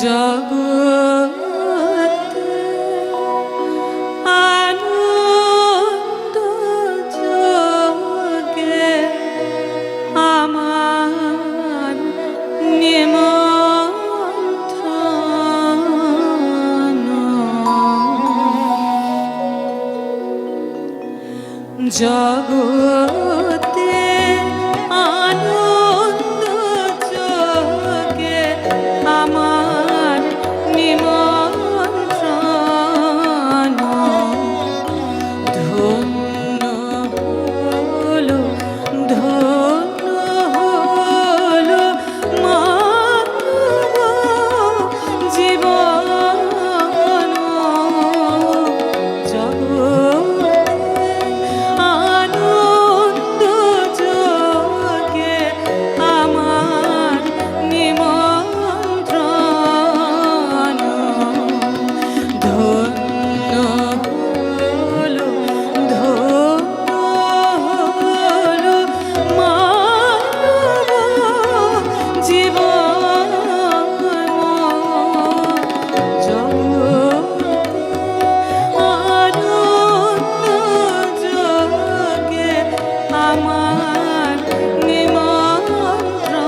জগতে আনন্দ যোগে আমার নিমন্ত্রণ জগতে আনন্দ যোগে আমার নিমন্ত্রণ ধন্য হলো ধন্য হলো মানব জীবন জগতে আনন্দ যোগে আমার নিমন্ত্রণ ধন্য হলো ধন্য হলো মানব জীবন জগতে আনন্দ যোগে আমার নিমন্ত্রণ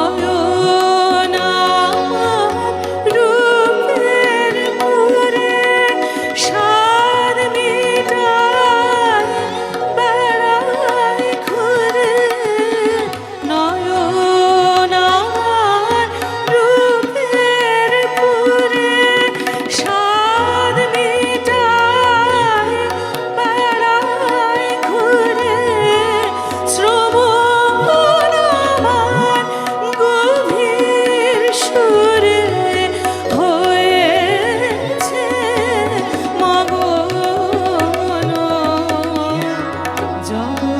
নয়ন আমার রূপের পুরে সাদ মিটায় বেড়ায় ঘুরে নয়ন আমার রূপের পুরে সাদ মিটায় বেড়ায় ঘুরে শ্রবণ আমার গভীর সুরে হয়েছে মগন জগতে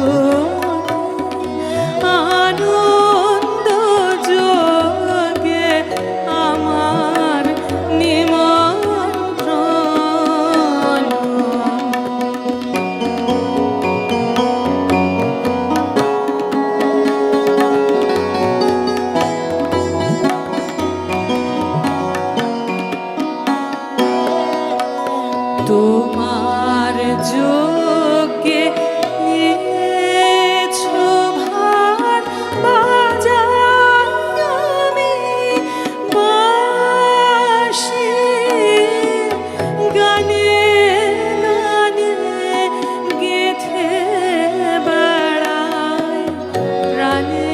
আনন্দ যোগে আমার নিমন্ত্রণ তোমার যোগে নিয়েছো ভার বাজাই আমি বাঁশি গানে গানে গেঁথে বেড়াই প্রাণে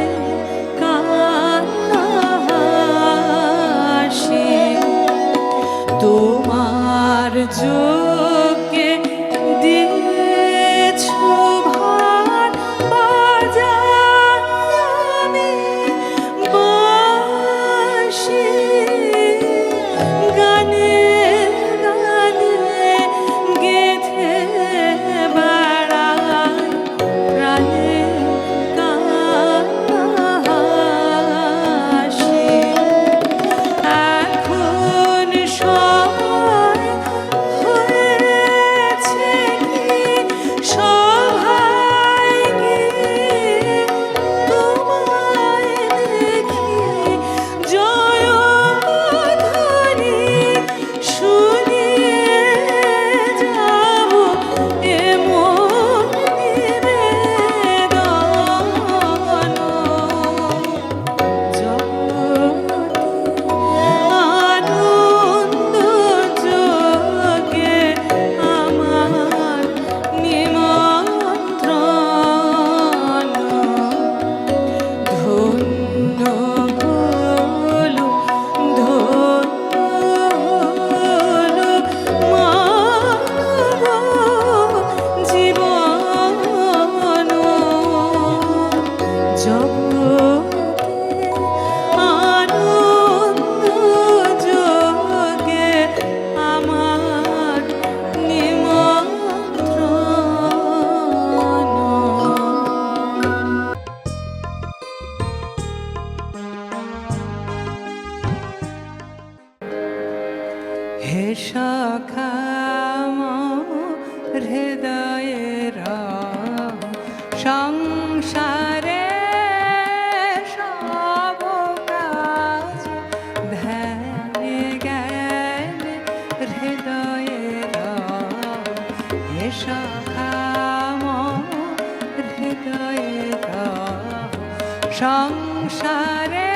কান্না হাসি তোমার যোগে দিয়েছো ভার বাজাই আমি বাঁশি গানে গানে গেঁথে বেড়াই প্রাণে কান্না হাসি এখন সময় হয়ে সংসারে সব কাজ ধ্যানে জ্ঞানে হৃদয়ের হে সখা মম হৃদয়ের সংসারে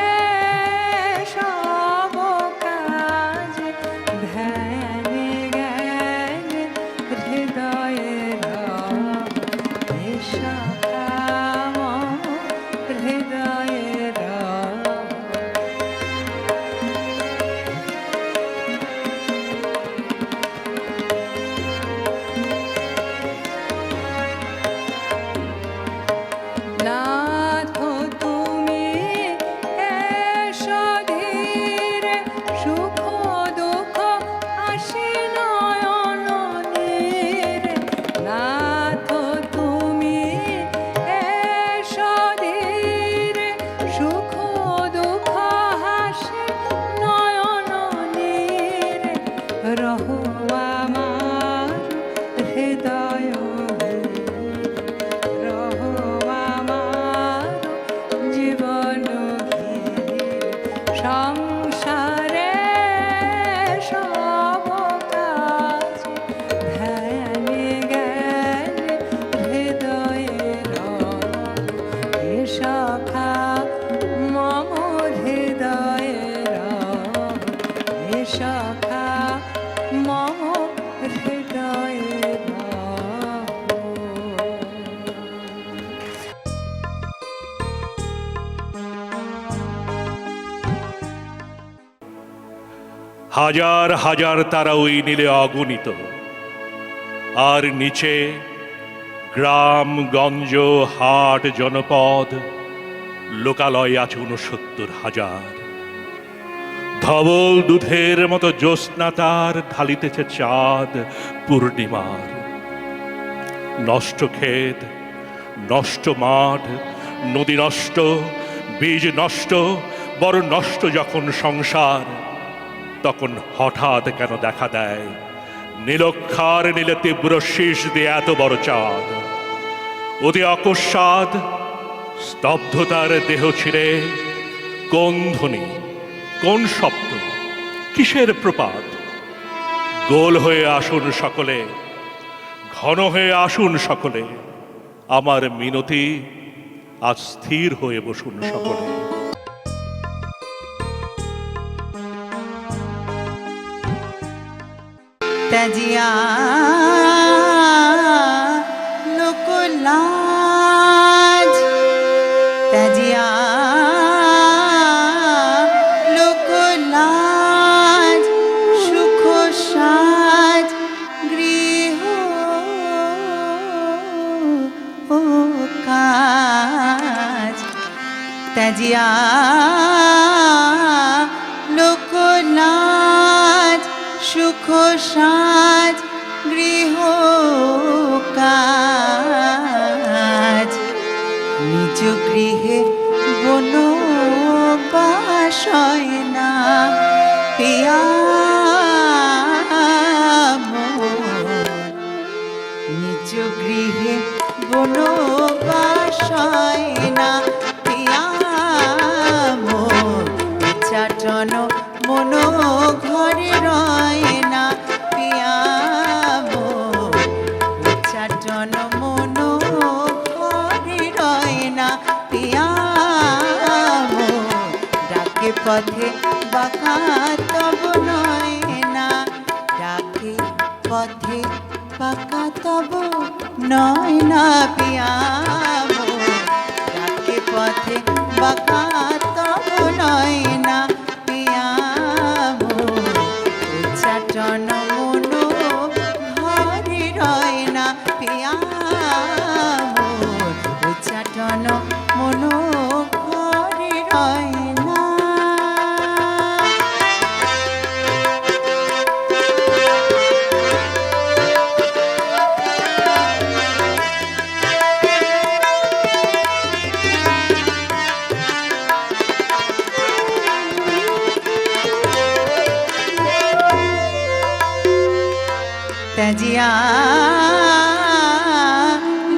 সব কাজ ধ্যানে জ্ঞানে হৃদয়ের হে সখা মম হৃদয়ের নাথ তুমি এসো ধীরে সুখ দুঃখ আসি নয়ন নীরে নাথ তুমি এসো ধীরে সুখ দুঃখ হাসি নয়ন নীরে রহো আমার হৃদয় রহো আমার জীবন সংসারে সব কাজ ধ্যানে জ্ঞানে হৃদয়ের হে সখা মম হৃদয়ের হে সখা মম হৃদয়ের হাজার হাজার তারা ওই নীলে অগণিত, আর নিচে গ্রাম গঞ্জ হাট জনপদ লোকালয় আছে ৬৯,০০০। ধবল দুধের মতো জ্যোৎস্না তার ঢালিতেছে চাঁদ পূর্ণিমার। নষ্ট ক্ষেত, নষ্ট মাঠ, নদী নষ্ট, বীজ নষ্ট, বড় নষ্ট যখন সংসার, তখন হঠাৎ কেন দেখা দেয় নীলক্ষার নীলে তীব্র শীষ দিয়ে এত বড় চাঁদ। অতি অকস্মাৎ স্তব্ধতার দেহ ছিঁড়ে কোন ধ্বনি, কোন শব্দ, কিসের প্রপাত? গোল হয়ে আসুন সকলে, ঘন হয়ে আসুন সকলে, আমার মিনতি আজ স্থির হয়ে বসুন সকলে। तजिया लोकलाज तजिया लोकलाज सुख साज गृह काज तजिया लोकलाज সুখ সাজ গৃহ কাজ নিজ গৃহে বনবাসয় না পিয়া নিজ গৃহে বনবাসয় না পিয়া চাটন মন ঘরে রয় না পিয়া চাটন মন ঘরে রয় না পিয়া ডাকে পথে বাঁকা তব নয় না ডাকে পথে বাঁকা তব নয় না পিয়া ডাকে পথে বাঁকা তব নয় না পিয়া চাটন মন ঘরে রয় না পিয়া চাটন মন ঘরে রয় না। तजिया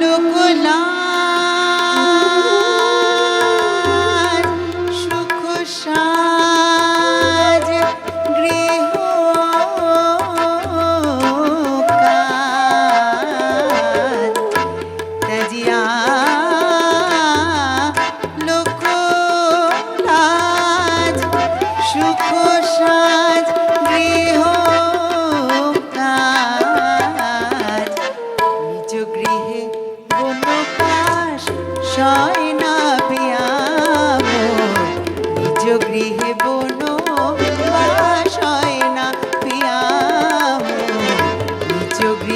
लोकलाज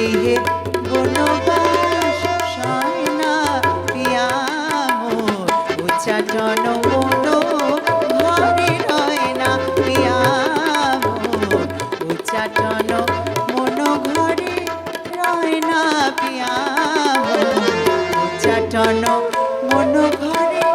গৃহে বনবাস সয় না পিয়া মোর উচ্চাটন মন ঘরে রয় না পিয়া মোর উচ্চাটন মন ঘরে রয় না পিয়া মোর উচ্চাটন মন ঘরে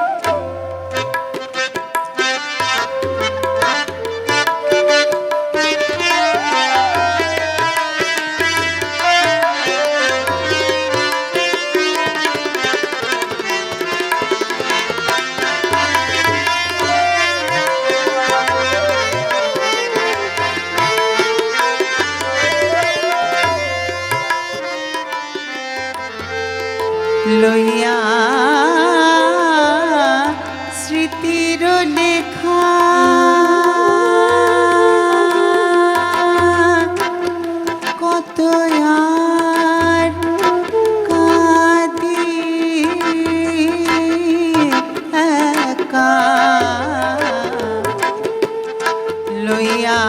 লইয়া স্মৃতির লেখা কত আর কাঁদি একা লইয়া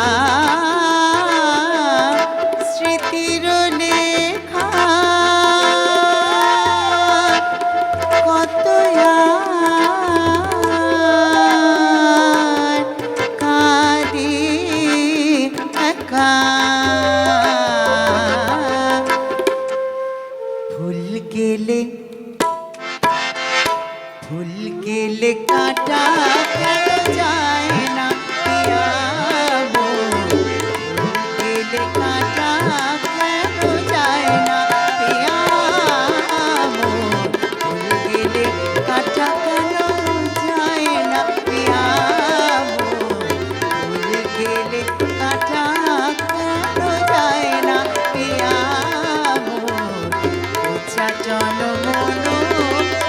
স্মৃতির লেখা কত আর কাঁদি একা ফুল গেলে কাটা কেন যায় না পিয়া মোর ফুল গেলে কাটা কেন যায় না পিয়া মোর ফুল গেলে কাটা কেন যায় না পিয়া মোর ফুল গেলে কাটা কেন যায় না পিয়া মোর উচ্চাটন মন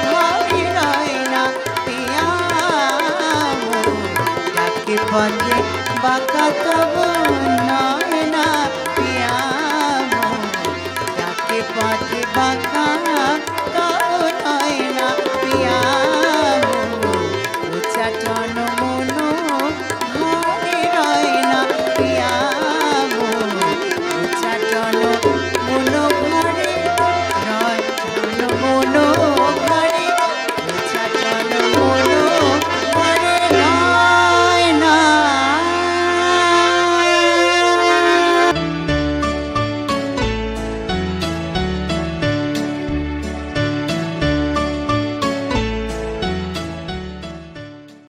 ঘরে রয় না পিয়া মোর ডাকে পথে বাঁকা তব